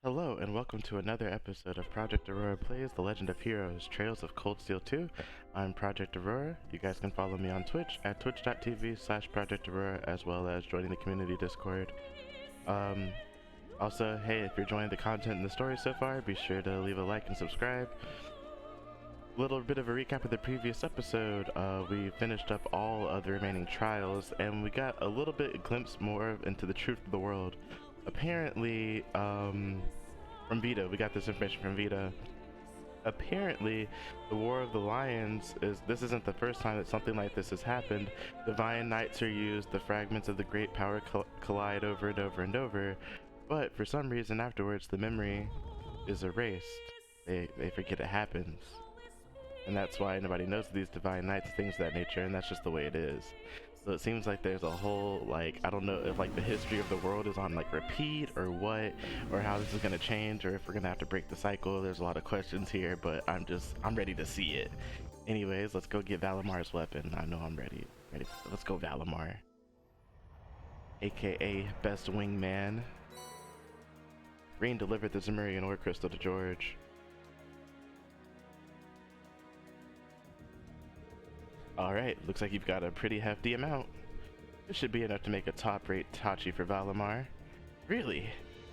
Hello, and welcome to another episode of Project Aurora Plays The Legend of Heroes Trails of Cold Steel 2. I'm Project Aurora. You guys can follow me on Twitch at twitch.tv/Project Aurora, as well as joining the community Discord. Also, hey, if you're enjoying the content and the story so far, be sure to leave a like and subscribe. Little bit of a recap of the previous episode. We finished up all of the remaining trials, and we got a little bit glimpse more into the truth of the world. Apparently, from Vita, we got this information from Vita. Apparently, the War of the Lions this isn't the first time that something like this has happened. Divine Knights are used, the fragments of the great power collide over and over and over, but for some reason afterwards the memory is erased. They forget it happens. And that's why nobody knows these Divine Knights, things of that nature, and that's just the way it is. So it seems like there's a whole, like, I don't know if like the history of the world is on like repeat or what, or how this is gonna change, or if we're gonna have to break the cycle. There's a lot of questions here, but I'm ready to see it. Anyways, let's go get Valamar's weapon. I know I'm ready. Let's go, Valamar, aka Best Wingman. Green delivered the Zemurian ore crystal to George. Alright, looks like you've got a pretty hefty amount. This should be enough to make a top-rate Tachi for Valamar. Really?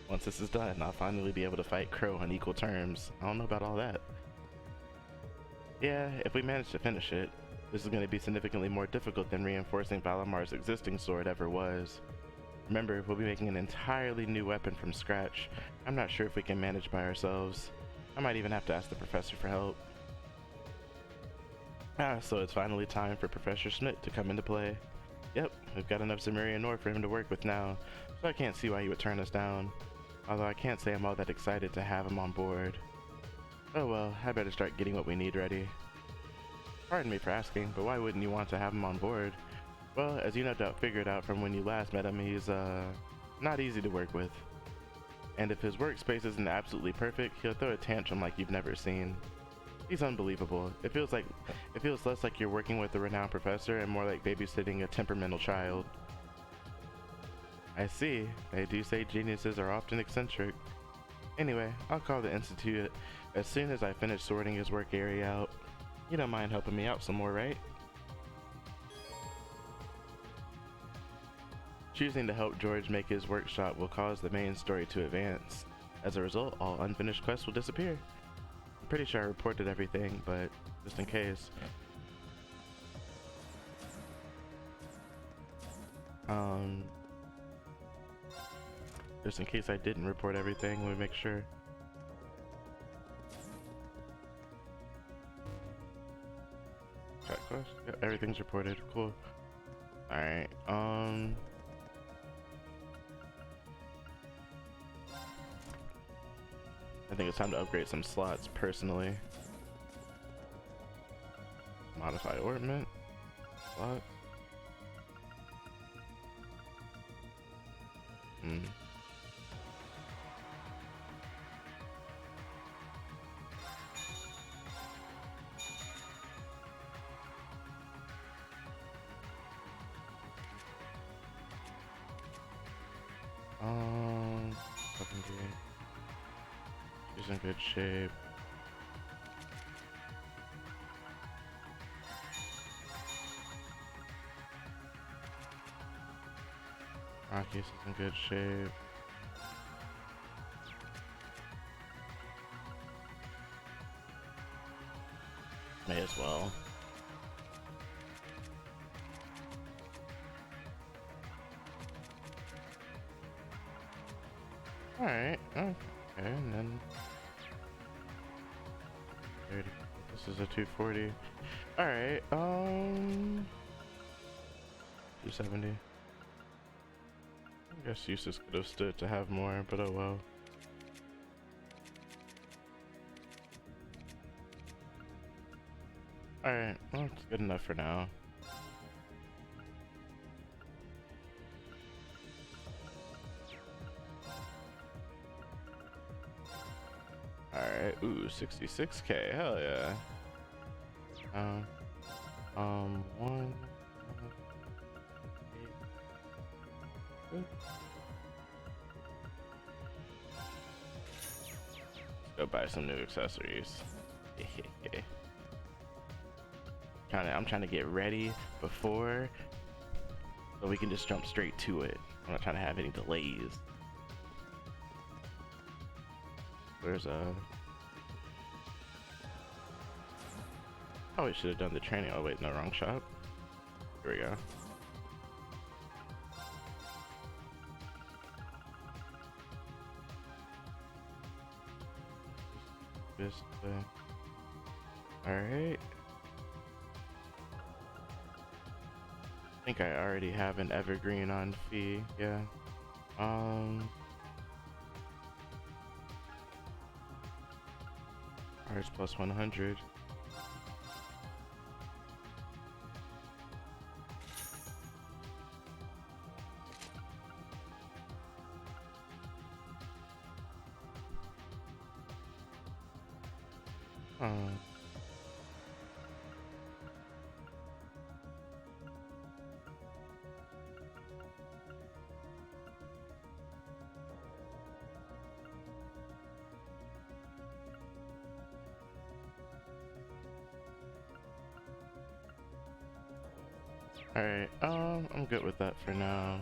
Once this is done, I'll finally be able to fight Crow on equal terms. I don't know about all that. Yeah, if we manage to finish it, this is going to be significantly more difficult than reinforcing Valamar's existing sword ever was. Remember, we'll be making an entirely new weapon from scratch. I'm not sure if we can manage by ourselves. I might even have to ask the professor for help. So it's finally time for Professor Schmidt to come into play. Yep, we've got enough Zemurian ore for him to work with now, so I can't see why he would turn us down. Although I can't say I'm all that excited to have him on board. Oh well, I better start getting what we need ready. Pardon me for asking, but why wouldn't you want to have him on board? Well, as you no doubt figured out from when you last met him, he's, not easy to work with. And if his workspace isn't absolutely perfect, he'll throw a tantrum like you've never seen. He's unbelievable. It feels less like you're working with a renowned professor and more like babysitting a temperamental child. I see. They do say geniuses are often eccentric. Anyway, I'll call the institute as soon as I finish sorting his work area out. You don't mind helping me out some more, right? Choosing to help George make his workshop will cause the main story to advance. As a result, all unfinished quests will disappear. I'm pretty sure I reported everything, but just in case. Just in case I didn't report everything, let me make sure. Chat quest? Yeah, everything's reported. Cool. Alright, I think it's time to upgrade some slots personally. Modify ornament. Slot. He's in good shape. Rockies is in good shape. May as well. Alright, okay, and then 30. This is a 240. Alright, 270. I guess Eustace could have stood to have more, but oh well. Alright, well, it's good enough for now. Alright, ooh, 66k, hell yeah. One. Go buy some new accessories. I'm trying to get ready before, so we can just jump straight to it. I'm not trying to have any delays. Where's Oh, we should have done the training. Oh wait, no, wrong shop. Here we go. Just all right. I think I already have an evergreen on fee. Yeah. Ours plus 100. Alright, I'm good with that for now.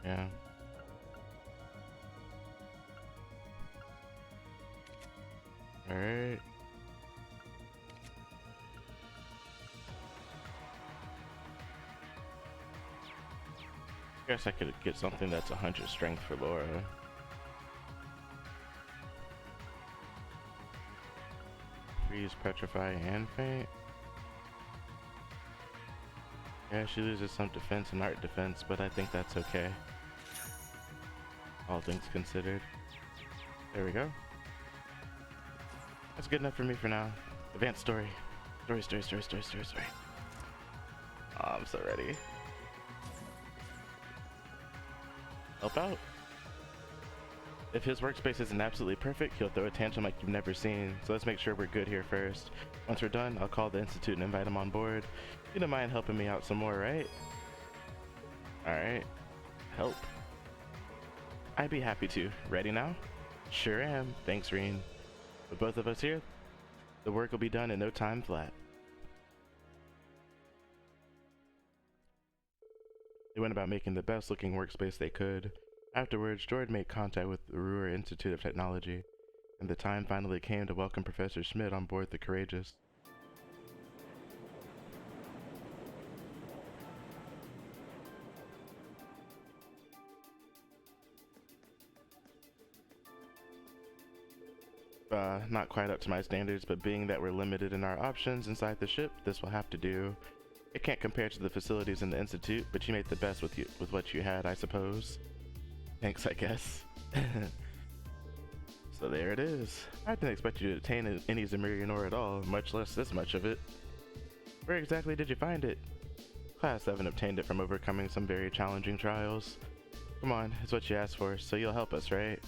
Yeah. Alright. Guess I could get something that's 100 strength for Laura. Freeze, petrify, and faint. Yeah, she loses some defense and art defense, but I think that's okay. All things considered. There we go. That's good enough for me for now. Advanced story. Story. Oh, I'm so ready. Help out. If his workspace isn't absolutely perfect, he'll throw a tantrum like you've never seen. So let's make sure we're good here first. Once we're done, I'll call the Institute and invite him on board. You don't mind helping me out some more, right? Alright. Help. I'd be happy to. Ready now? Sure am. Thanks, Reen. With both of us here, the work will be done in no time flat. They went about making the best looking workspace they could. Afterwards, Jord made contact with the Ruhr Institute of Technology, and the time finally came to welcome Professor Schmidt on board the Courageous. Not quite up to my standards, but being that we're limited in our options inside the ship, this will have to do. It can't compare to the facilities in the Institute, but you made the best with what you had, I suppose. Thanks, I guess. So there it is. I didn't expect you to attain any Zemurian ore at all, much less this much of it. Where exactly did you find it? Class 7 obtained it from overcoming some very challenging trials. Come on, it's what you asked for, so you'll help us, right?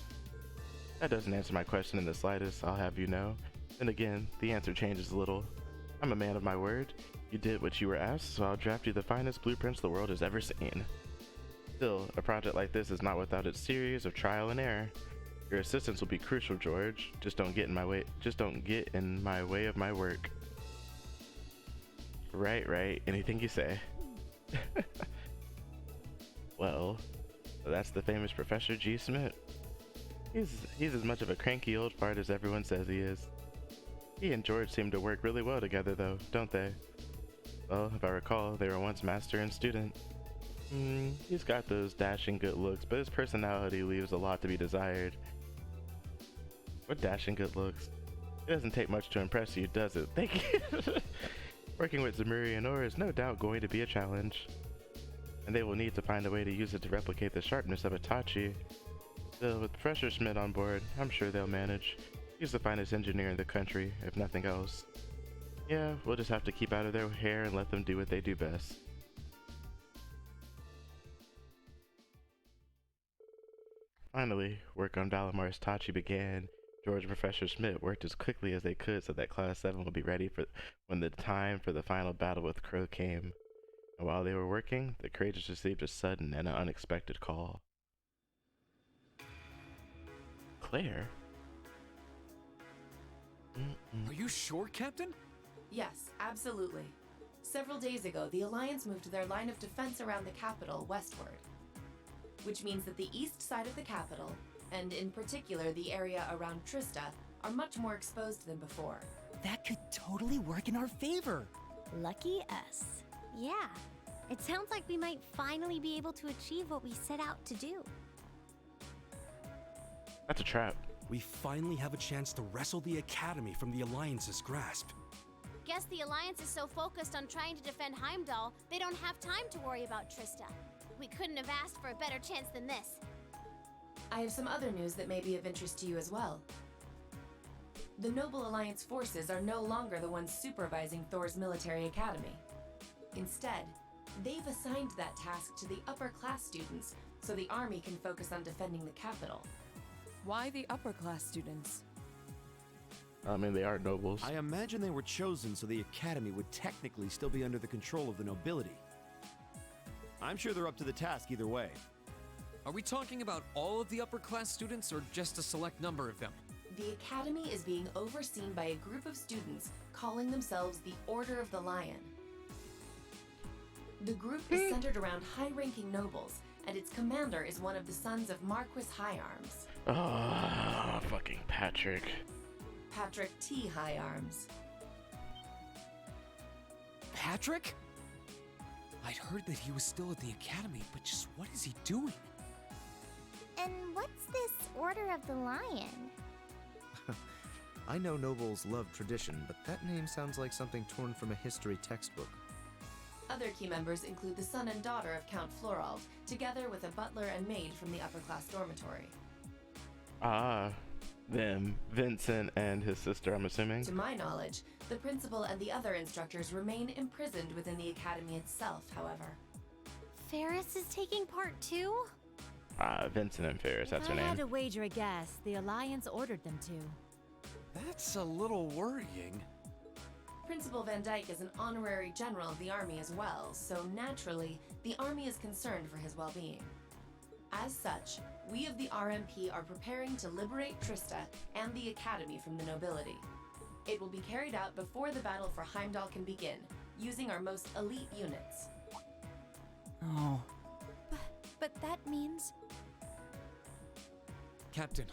That doesn't answer my question in the slightest, I'll have you know. Then again, the answer changes a little. I'm a man of my word. You did what you were asked, so I'll draft you the finest blueprints the world has ever seen. Still, a project like this is not without its series of trial and error. Your assistance will be crucial, George. Just don't get in my way of my work. Right. Anything you say. Well, that's the famous Professor G. Schmidt. He's as much of a cranky old fart as everyone says he is. He and George seem to work really well together though, don't they? Well, if I recall, they were once master and student. He's got those dashing good looks, but his personality leaves a lot to be desired. What dashing good looks? It doesn't take much to impress you, does it? Thank you! Working with Zemurian ore is no doubt going to be a challenge. And they will need to find a way to use it to replicate the sharpness of Itachi. Still, with Professor Schmidt on board, I'm sure they'll manage. He's the finest engineer in the country, if nothing else. Yeah, we'll just have to keep out of their hair and let them do what they do best. Finally, work on Dalamar's Tachi began. George and Professor Schmidt worked as quickly as they could so that Class 7 would be ready for when the time for the final battle with Crow came. And while they were working, the Courageous received a sudden and unexpected call. Claire? Are you sure, Captain? Yes, absolutely. Several days ago, the Alliance moved their line of defense around the capital westward, which means that the east side of the capital, and in particular the area around Trista, are much more exposed than before. That could totally work in our favor. Lucky us. Yeah, it sounds like we might finally be able to achieve what we set out to do. That's a trap. We finally have a chance to wrestle the Academy from the Alliance's grasp. Guess the Alliance is so focused on trying to defend Heimdall, they don't have time to worry about Trista. We couldn't have asked for a better chance than this. I have some other news that may be of interest to you as well. The Noble Alliance forces are no longer the ones supervising Thor's military academy. Instead, they've assigned that task to the upper-class students so the army can focus on defending the capital. Why the upper-class students? I mean, they are nobles. I imagine they were chosen so the Academy would technically still be under the control of the nobility. I'm sure they're up to the task either way. Are we talking about all of the upper-class students or just a select number of them? The academy is being overseen by a group of students calling themselves the Order of the Lion. The group is centered around high-ranking nobles, and its commander is one of the sons of Marquis Higharms. Oh, fucking Patrick. Patrick T. Higharms. Patrick? I'd heard that he was still at the academy, but just what is he doing? And what's this Order of the Lion? I know nobles love tradition, but that name sounds like something torn from a history textbook. Other key members include the son and daughter of Count Florald, together with a butler and maid from the upper-class dormitory. Ah, them. Vincent and his sister, I'm assuming. To my knowledge, the principal and the other instructors remain imprisoned within the academy itself, however. Ferris is taking part too? Vincent and Ferris, that's her I had name. to wager a guess. The Alliance ordered them to. That's a little worrying. Principal Van Dyke is an honorary general of the army as well, so naturally, the army is concerned for his well-being. As such, we of the RMP are preparing to liberate Trista and the Academy from the nobility. It will be carried out before the battle for Heimdall can begin, using our most elite units. Oh. But that means... Captain,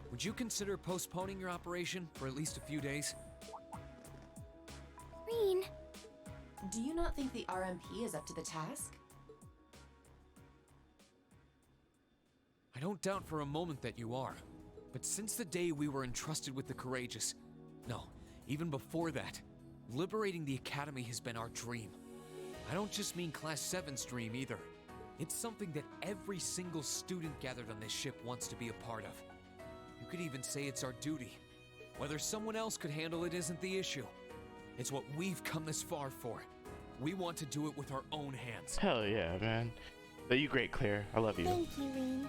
would you consider postponing your operation for at least a few days? Reen. Do you not think the RMP is up to the task? I don't doubt for a moment that you are. But since the day we were entrusted with the Courageous, no, even before that, liberating the Academy has been our dream. I don't just mean Class 7's dream either. It's something that every single student gathered on this ship wants to be a part of. You could even say it's our duty. Whether someone else could handle it isn't the issue. It's what we've come this far for. We want to do it with our own hands. Hell yeah, man. Are you great, Claire? I love you. Thank you, Reen.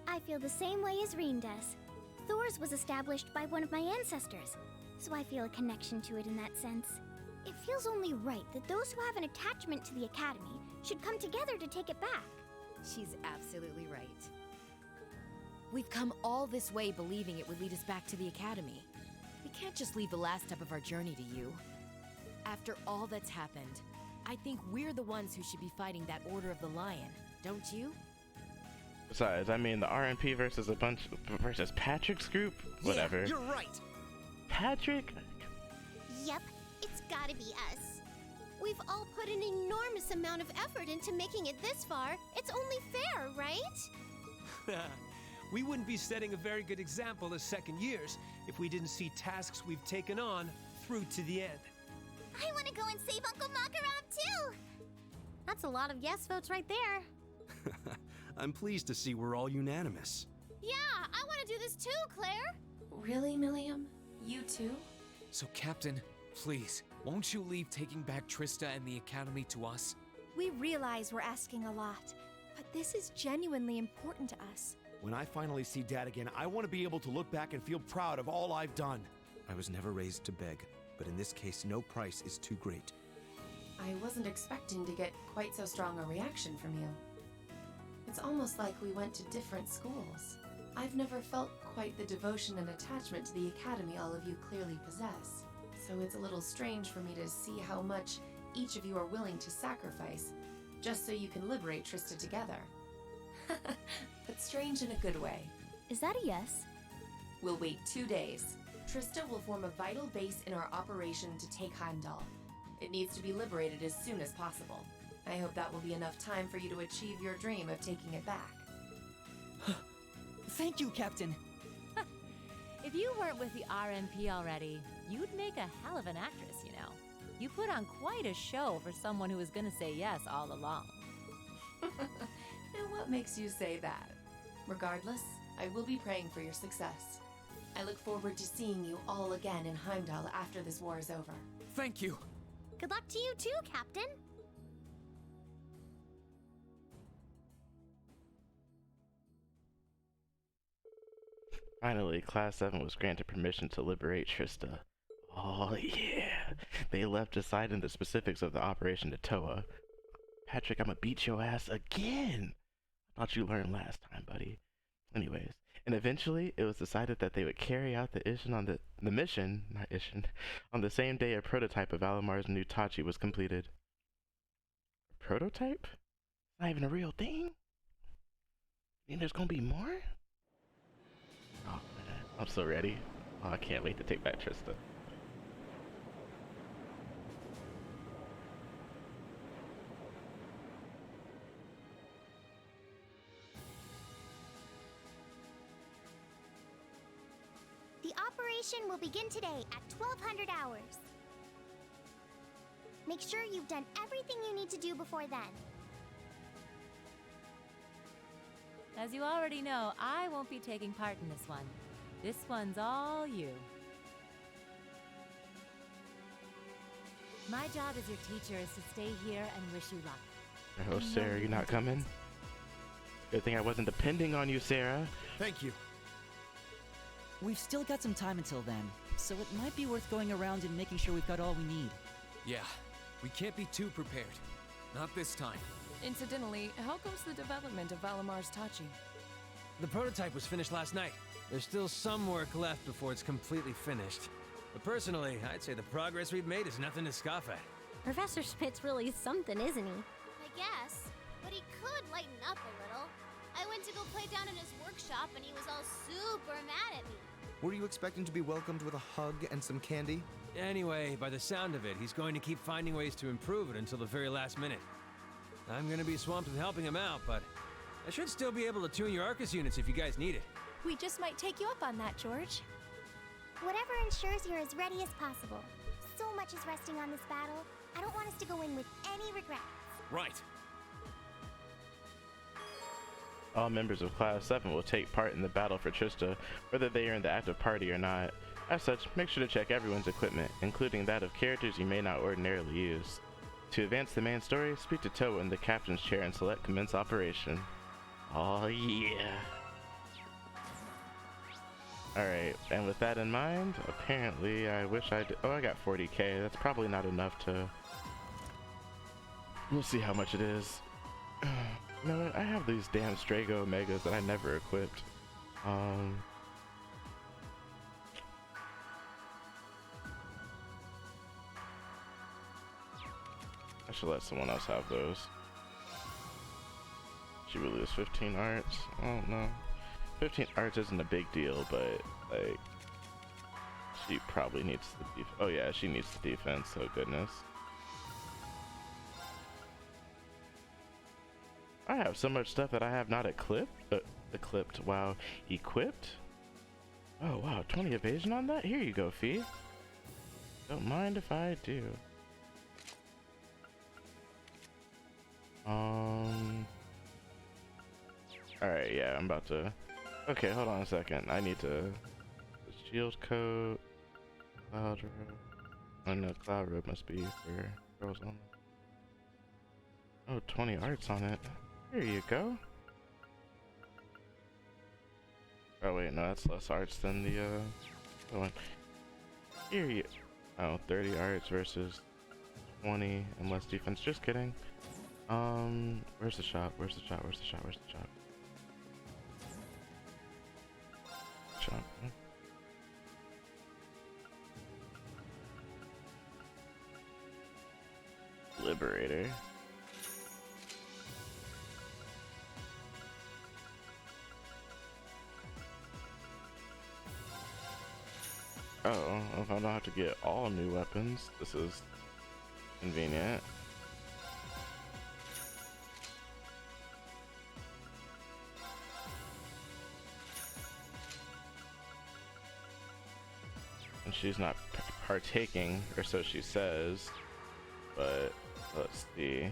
I feel the same way as Reen does. Thor's was established by one of my ancestors, so I feel a connection to it in that sense. It feels only right that those who have an attachment to the Academy should come together to take it back. She's absolutely right. We've come all this way believing it would lead us back to the Academy. We can't just leave the last step of our journey to you. After all that's happened, I think we're the ones who should be fighting that Order of the Lion, don't you? Besides, I mean, the RMP versus Patrick's group? Whatever. Yeah, you're right. Patrick? Yep, it's gotta be us. We've all put an enormous amount of effort into making it this far. It's only fair, right? We wouldn't be setting a very good example as second years if we didn't see tasks we've taken on through to the end. I want to go and save Uncle Makarov too! That's a lot of yes votes right there. I'm pleased to see we're all unanimous. Yeah, I want to do this too, Claire! Really, Milliam? You too? So, Captain, please, won't you leave taking back Trista and the Academy to us? We realize we're asking a lot, but this is genuinely important to us. When I finally see Dad again, I want to be able to look back and feel proud of all I've done. I was never raised to beg, but in this case, no price is too great. I wasn't expecting to get quite so strong a reaction from you. It's almost like we went to different schools. I've never felt quite the devotion and attachment to the Academy all of you clearly possess. So it's a little strange for me to see how much each of you are willing to sacrifice, just so you can liberate Trista together. But strange in a good way. Is that a yes? We'll wait 2 days. Trista will form a vital base in our operation to take Heimdall. It needs to be liberated as soon as possible. I hope that will be enough time for you to achieve your dream of taking it back. Thank you, Captain. If you weren't with the RMP already, you'd make a hell of an actress, you know. You put on quite a show for someone who was gonna say yes all along. And what makes you say that? Regardless, I will be praying for your success. I look forward to seeing you all again in Heimdall after this war is over. Thank you. Good luck to you too, Captain. Finally, Class 7 was granted permission to liberate Trista. Oh yeah! They left deciding the specifics of the operation to Toa. Patrick, I'ma beat your ass again! Thought you learned last time, buddy. Anyways, and eventually it was decided that they would carry out the mission on the same day a prototype of Alamar's new Tachi was completed. A prototype? Not even a real thing? You think there's gonna be more? Oh man, I'm so ready. Oh, I can't wait to take back Trista. The operation will begin today at 1200 hours. Make sure you've done everything you need to do before then. As you already know, I won't be taking part in this one. This one's all you. My job as your teacher is to stay here and wish you luck. Oh, Sarah, you not coming? Good thing I wasn't depending on you, Sarah. Thank you. We've still got some time until then, so it might be worth going around and making sure we've got all we need. Yeah, we can't be too prepared. Not this time. Incidentally, how goes the development of Valamar's Tachi? The prototype was finished last night. There's still some work left before it's completely finished. But personally, I'd say the progress we've made is nothing to scoff at. Professor Schmidt's really something, isn't he? I guess. But he could lighten up a little. I went to go play down in his workshop and he was all super mad at me. Were you expecting to be welcomed with a hug and some candy? Anyway, by the sound of it, he's going to keep finding ways to improve it until the very last minute. I'm gonna be swamped with helping him out, but I should still be able to tune your Arcus units if you guys need it. We just might take you up on that, George. Whatever ensures you're as ready as possible. So much is resting on this battle. I don't want us to go in with any regrets. Right. All members of Class 7 will take part in the battle for Trista, whether they are in the active party or not. As such, make sure to check everyone's equipment, including that of characters you may not ordinarily use. To advance the main story, speak to Toa in the captain's chair and select commence operation. Oh yeah! Alright, and with that in mind, apparently I wish I did. Oh, I got 40k. That's probably not enough to. We'll see how much it is. You know what? I have these damn Strago Omegas that I never equipped. I should let someone else have those. She really is 15 arts. Oh no. 15 arts isn't a big deal, but like she probably needs the oh yeah, she needs the defense, oh goodness. I have so much stuff that I have not equipped, wow, equipped? Oh wow, 20 evasion on that? Here you go, Fee. Don't mind if I do. Alright, yeah, I'm about to... Okay, hold on a second. I need to... Shield coat... Cloud robe... Oh no, cloud robe must be for girls only. Oh, 20 arts on it. Here you go. Oh wait, no, that's less arts than the other one. Here you... Oh, 30 arts versus 20 and less defense. Just kidding. Where's the shop? Where's the shop? Where's the shop? Where's the shop? Shop. Liberator. Oh, if I don't have to get all new weapons, this is convenient. And she's not partaking, or so she says, but let's see.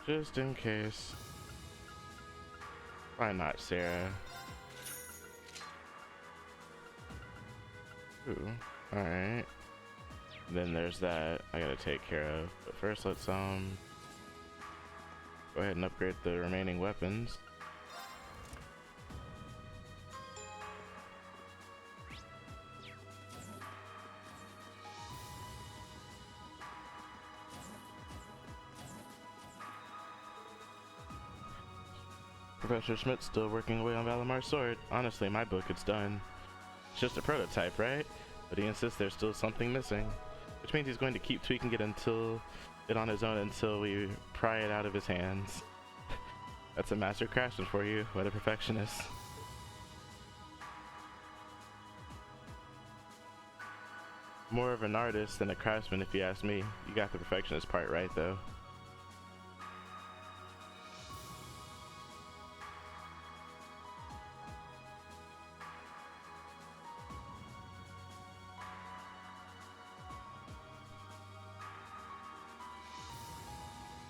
Just in case. Why not, Sarah? Ooh, alright. Then there's that I gotta take care of. But first let's go ahead and upgrade the remaining weapons. Professor Schmidt's still working away on Valamar's sword. Honestly, my book is done. It's just a prototype, right? But he insists there's still something missing. Which means he's going to keep tweaking it on his own until we pry it out of his hands. That's a master craftsman for you. What a perfectionist. More of an artist than a craftsman if you ask me. You got the perfectionist part right though.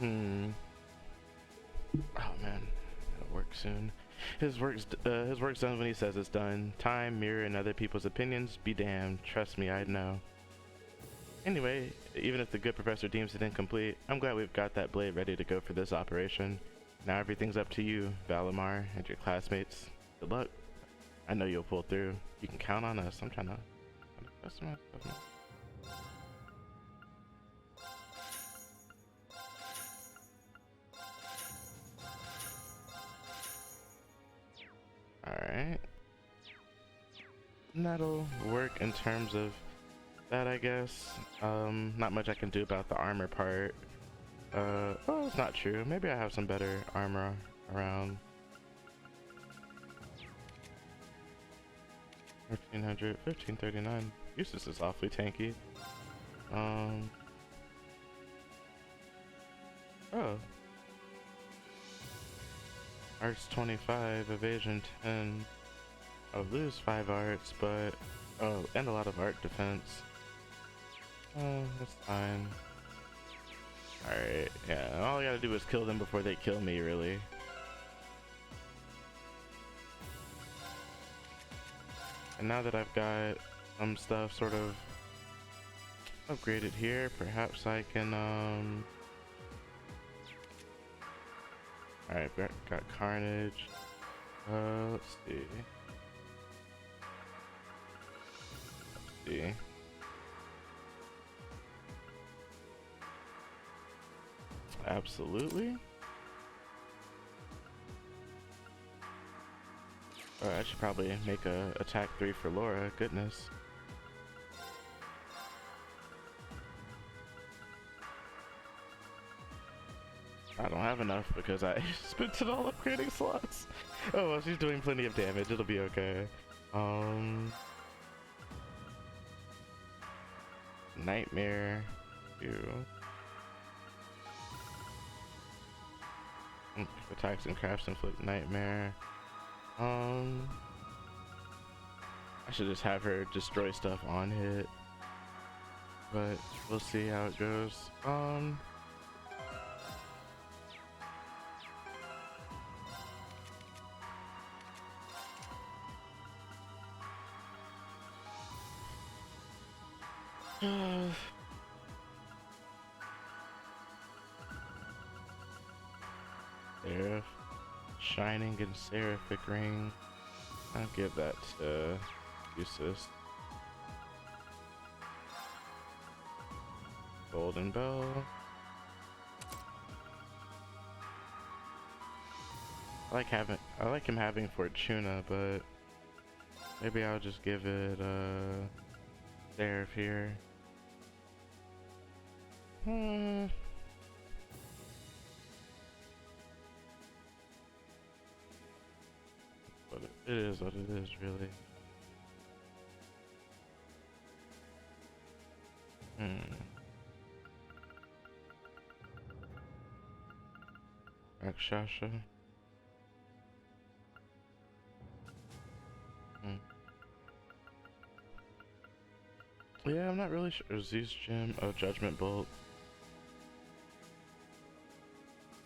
Oh man, it'll work soon. His work's done when he says it's done. Time, mirror, and other people's opinions, be damned. Trust me, I'd know. Anyway, even if the good professor deems it incomplete, I'm glad we've got that blade ready to go for this operation. Now everything's up to you, Valimar, and your classmates. Good luck. I know you'll pull through. You can count on us. I'm trying to customize stuff. Alright. That'll work in terms of that, I guess. Not much I can do about the armor part. Well, it's not true. Maybe I have some better armor around. 1300, 1539. Eustace is awfully tanky. Oh. Arts 25, evasion 10. I'll lose 5 arts, but oh, and a lot of art defense. Oh, that's fine. Alright, yeah, all I gotta do is kill them before they kill me, really. And now that I've got some stuff sort of upgraded here, perhaps I can, Alright, got Carnage. Let's see. Absolutely. Oh, I should probably make a attack 3 for Laura. Goodness. I don't have enough because I spent it all upgrading slots. Oh well, she's doing plenty of damage. It'll be okay. Nightmare. Attacks and crafts inflict nightmare. I should just have her destroy stuff on hit. But we'll see how it goes. Seraph. Shining and Seraphic Ring. I'll give that to Usus. Golden Bow. I like him having Fortuna, but maybe I'll just give it Seraph here. But it is what it is, really. Rakshasha. Yeah, I'm not really sure. Zeus Gem. Oh, Judgment Bolt.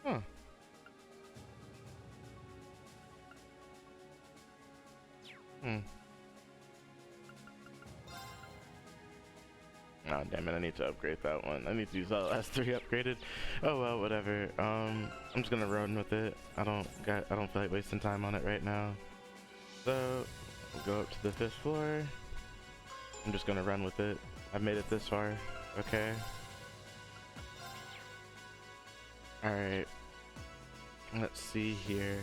Huh. Oh damn it, I need to upgrade that one. I need to use that last 3 upgraded. Oh well, whatever. I'm just gonna run with it. I don't feel like wasting time on it right now. So we'll go up to the 5th floor. I'm just gonna run with it. I've made it this far. Okay. Alright. Let's see here.